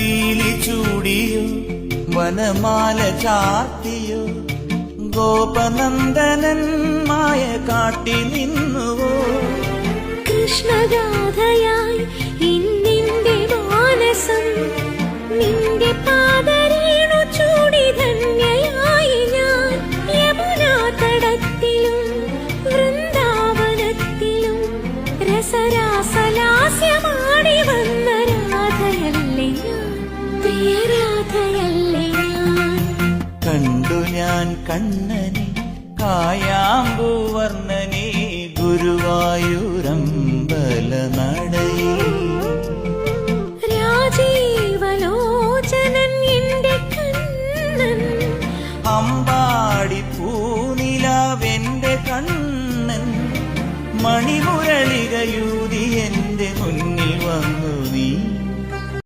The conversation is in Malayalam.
പീലി ചൂടിയോ വനമാല ചാർത്തിയോ ഗോപനന്ദനൻ മായ കാട്ടി നിന്നുവോ കൃഷ്ണഗാഥയായി ഇന്നിന്റെ മാനസം നിന്റെ പാദരേണു ചൂടി ധന്യയായി ഞാൻ യമുനാ തടത്തിലും വൃന്ദാവനത്തിലും രസരാസലാസ്യമാടി വന്ന രാധയല്ലേ ഞാൻ പ്രിയ രാധയല്ലേ ഞാൻ കണ്ടു ഞാൻ കണ്ണനെ കായാമ്പൂവർണ്ണനെ ഗുരുവായൂർ